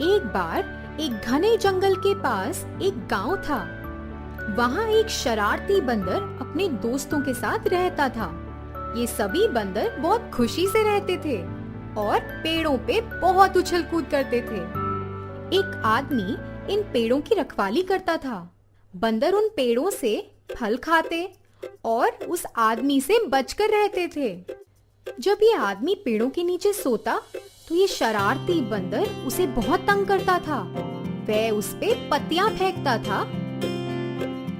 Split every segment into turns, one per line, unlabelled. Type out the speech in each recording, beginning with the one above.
एक बार एक घने जंगल के पास एक गांव था। वहाँ एक शरारती बंदर अपने दोस्तों के साथ रहता था। ये सभी बंदर बहुत खुशी से रहते थे और पेड़ों पे बहुत उछल कूद करते थे। एक आदमी इन पेड़ों की रखवाली करता था। बंदर उन पेड़ों से फल खाते और उस आदमी से बचकर रहते थे। जब ये आदमी पेड़ों के नीचे सोता तो ये शरारती बंदर उसे बहुत तंग करता था। वह उस पे पत्तियां फेंकता था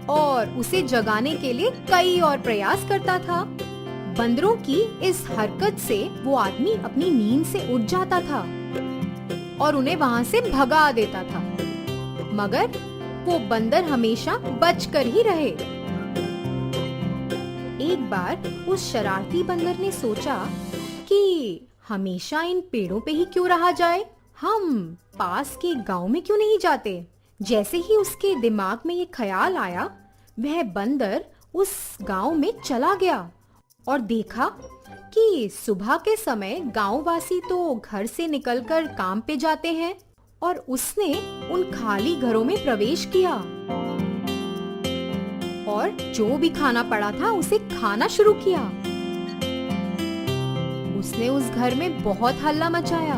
और उसे जगाने के लिए कई और प्रयास करता था। बंदरों की इस हरकत से वो आदमी अपनी नींद से उठ जाता था और उन्हें वहाँ से भगा देता था, मगर वो बंदर हमेशा बचकर ही रहे। एक बार उस शरारती बंदर ने सोचा कि हमेशा इन पेड़ों पे ही क्यों रहा जाए, हम पास के गांव में क्यों नहीं जाते। जैसे ही उसके दिमाग में ये ख्याल आया, वह बंदर उस गांव में चला गया और देखा कि सुबह के समय गांववासी तो घर से निकलकर काम पे जाते हैं और उसने उन खाली घरों में प्रवेश किया और जो भी खाना पड़ा था उसे खाना शुरू किया। उसने उस घर में बहुत हल्ला मचाया।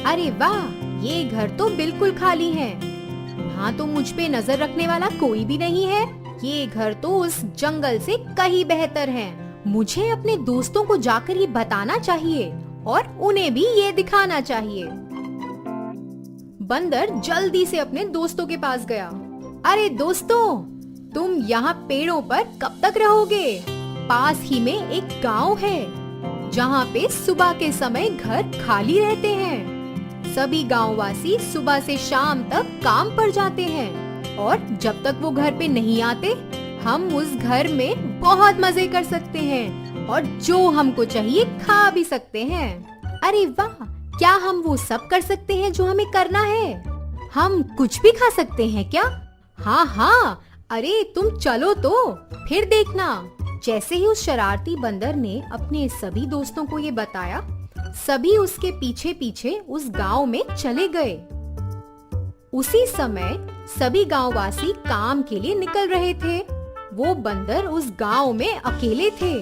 अरे वाह, ये घर तो बिल्कुल खाली है। यहाँ तो मुझ पे नजर रखने वाला कोई भी नहीं है। ये घर तो उस जंगल से कहीं बेहतर है। मुझे अपने दोस्तों को जाकर ये बताना चाहिए और उन्हें भी ये दिखाना चाहिए। बंदर जल्दी से अपने दोस्तों के पास गया। अरे दोस्तों, तुम यहाँ पेड़ों पर कब तक रहोगे? पास ही में एक गांव है जहाँ पे सुबह के समय घर खाली रहते हैं। सभी गांववासी सुबह से शाम तक काम पर जाते हैं और जब तक वो घर पे नहीं आते, हम उस घर में बहुत मजे कर सकते हैं और जो हमको चाहिए खा भी सकते हैं। अरे वाह, क्या हम वो सब कर सकते हैं जो हमें करना है? हम कुछ भी खा सकते हैं क्या? हाँ हाँ, अरे तुम चलो तो, फिर देखना। जैसे ही उस शरारती बंदर ने अपने सभी दोस्तों को ये बताया, सभी उसके पीछे पीछे उस गांव में चले गए। उसी समय सभी गांववासी काम के लिए निकल रहे थे। वो बंदर उस गांव में अकेले थे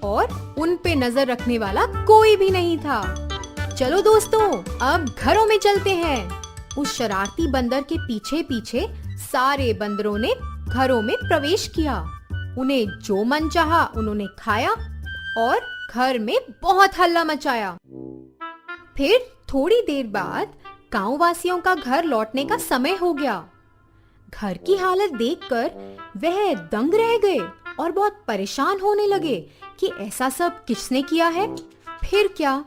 और उन पे नजर रखने वाला कोई भी नहीं था। चलो दोस्तों, अब घरों में चलते हैं। उस शरारती बंदर के पीछे पीछे सारे बंदरों ने घरों में प्रवेश किया। उन्हें जो मन चाहा उन्होंने खाया और घर में बहुत हल्ला मचाया। फिर थोड़ी देर बाद गांववासियों का घर लौटने का समय हो गया। घर की हालत देखकर वह दंग रह गए और बहुत परेशान होने लगे कि ऐसा सब किसने किया है। फिर क्या,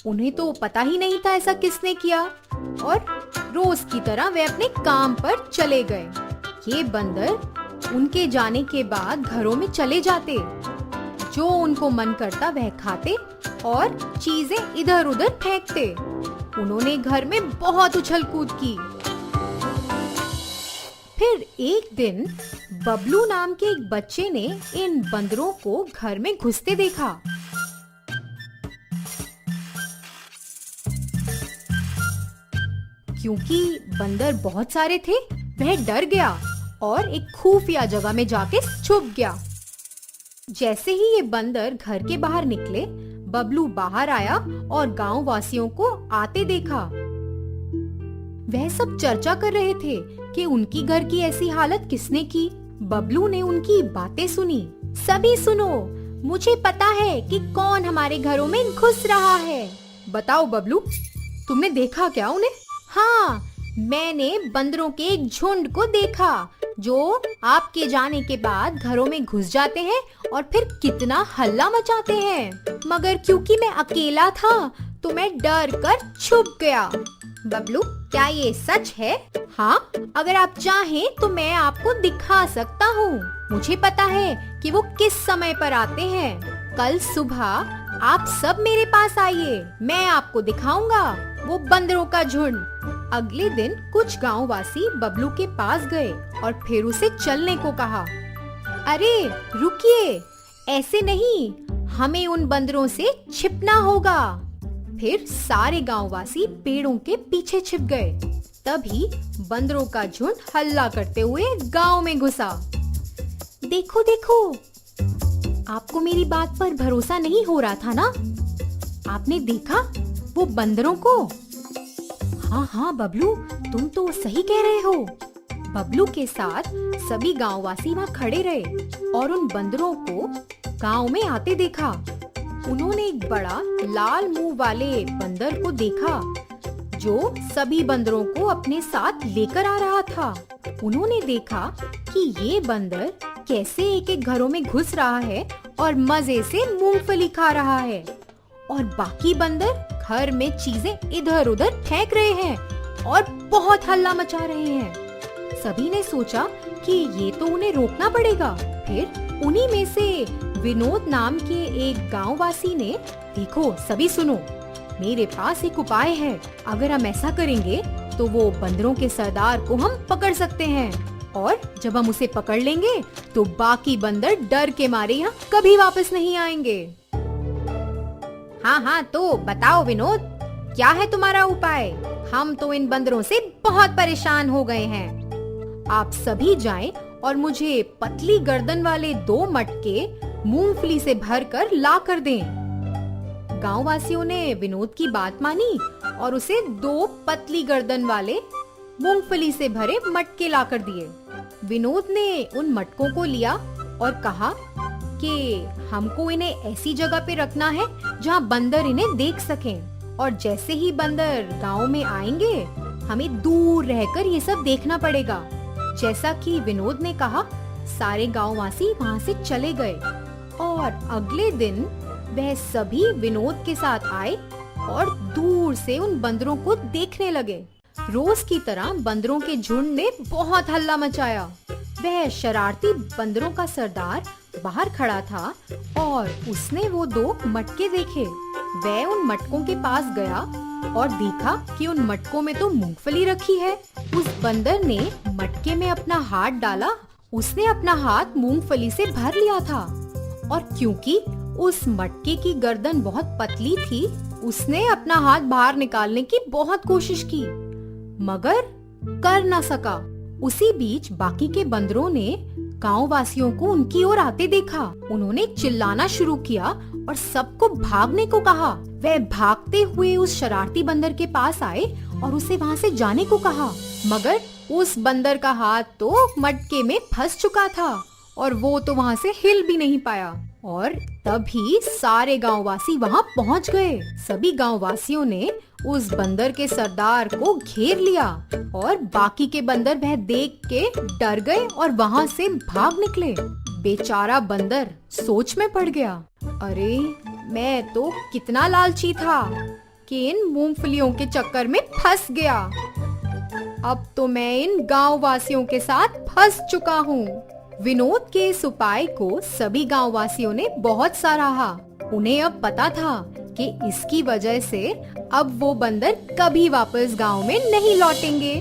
उन्हें तो पता ही नहीं था ऐसा किसने किया और रोज की तरह वे अपने काम पर चले गए। ये बंदर उनके जाने के बाद घरों में चले जाते, जो उनको मन करता वह खाते और चीजें इधर उधर फेंकते। उन्होंने घर में बहुत उछल कूद की। फिर एक दिन बबलू नाम के एक बच्चे ने इन बंदरों को घर में घुसते देखा। क्योंकि बंदर बहुत सारे थे, वह डर गया और एक खुफिया जगह में जाके छुप गया। जैसे ही ये बंदर घर के बाहर निकले, बबलू बाहर आया और गांव वासियों को आते देखा। वह सब चर्चा कर रहे थे कि उनकी घर की ऐसी हालत किसने की। बबलू ने उनकी बातें सुनी। सभी सुनो, मुझे पता है कि कौन हमारे घरों में घुस रहा है। बताओ बबलू, तुमने देखा क्या उन्हें? हाँ, मैंने बंदरों के एक झुंड को देखा जो आपके जाने के बाद घरों में घुस जाते हैं और फिर कितना हल्ला मचाते हैं। मगर क्योंकि मैं अकेला था तो मैं डर कर छुप गया। बबलू, क्या ये सच है? हाँ, अगर आप चाहें तो मैं आपको दिखा सकता हूँ। मुझे पता है कि वो किस समय पर आते हैं। कल सुबह आप सब मेरे पास आइए, मैं आपको दिखाऊंगा वो बंदरों का झुंड। अगले दिन कुछ गांववासी बबलू के पास गए और फिर उसे चलने को कहा। अरे रुकिए, ऐसे नहीं, हमें उन बंदरों से छिपना होगा। फिर सारे गांववासी पेड़ों के पीछे छिप गए। तभी बंदरों का झुंड हल्ला करते हुए गांव में घुसा। देखो देखो, आपको मेरी बात पर भरोसा नहीं हो रहा था ना? आपने देखा वो बंदरों को? हाँ हाँ बबलू, तुम तो सही कह रहे हो। बबलू के साथ सभी गांववासी वहाँ खड़े रहे और उन बंदरों को गांव में आते देखा। उन्होंने एक बड़ा लाल मुंह वाले बंदर को देखा जो सभी बंदरों को अपने साथ लेकर आ रहा था। उन्होंने देखा कि ये बंदर कैसे एक एक घरों में घुस रहा है और मजे से मूंगफली खा रहा है, और बाकी बंदर घर में चीजें इधर उधर फेंक रहे हैं और बहुत हल्ला मचा रहे हैं। सभी ने सोचा कि ये तो उन्हें रोकना पड़ेगा। फिर उन्हीं में से विनोद नाम के एक गांववासी ने, देखो सभी सुनो, मेरे पास एक उपाय है। अगर हम ऐसा करेंगे तो वो बंदरों के सरदार को हम पकड़ सकते हैं, और जब हम उसे पकड़ लेंगे तो बाकी बंदर डर के मारे यहाँ कभी वापस नहीं आएंगे। हाँ हाँ, तो बताओ विनोद, क्या है तुम्हारा उपाय? हम तो इन बंदरों से बहुत परेशान हो गए हैं। आप सभी जाएं और मुझे पतली गर्दन वाले 2 मटके मूंगफली से भरकर ला कर दें। गांववासियों ने विनोद की बात मानी और उसे 2 पतली गर्दन वाले मूंगफली से भरे मटके ला कर दिए। विनोद ने उन मटकों को लिया और कहा कि हमको इन्हें ऐसी जगह पे रखना है जहाँ बंदर इन्हें देख सकें, और जैसे ही बंदर गांव में आएंगे हमें दूर रहकर ये सब देखना पड़ेगा। जैसा कि विनोद ने कहा, सारे गांववासी वहाँ से चले गए और अगले दिन वह सभी विनोद के साथ आए और दूर से उन बंदरों को देखने लगे। रोज की तरह बंदरों के झुंड ने बहुत हल्ला मचाया। वह शरारती बंदरों का सरदार बाहर खड़ा था और उसने वो 2 मटके देखे। वह उन मटकों के पास गया और देखा कि उन मटकों में तो मूंगफली रखी है। उस बंदर ने मटके में अपना हाथ डाला। उसने अपना हाथ मूंगफली से भर लिया था, और क्योंकि उस मटके की गर्दन बहुत पतली थी, उसने अपना हाथ बाहर निकालने की बहुत कोशिश की, मगर कर न सका। उसी बीच बाकी के बंदरों ने गांव वासियों को उनकी ओर आते देखा। उन्होंने चिल्लाना शुरू किया और सबको भागने को कहा। वह भागते हुए उस शरारती बंदर के पास आए और उसे वहाँ से जाने को कहा, मगर उस बंदर का हाथ तो मटके में फंस चुका था और वो तो वहाँ से हिल भी नहीं पाया। और तभी सारे गांववासी वहाँ पहुँच गए। सभी गांववासियों ने उस बंदर के सरदार को घेर लिया और बाकी के बंदर वह देख के डर गए और वहाँ से भाग निकले। बेचारा बंदर सोच में पड़ गया, अरे मैं तो कितना लालची था कि इन मूंगफलियों के चक्कर में फंस गया। अब तो मैं इन गांव वासियों के साथ फंस चुका हूँ। विनोद के इस उपाय को सभी गांव वासियों ने बहुत सराहा। उन्हें अब पता था कि इसकी वजह से अब वो बंदर कभी वापस गांव में नहीं लौटेंगे।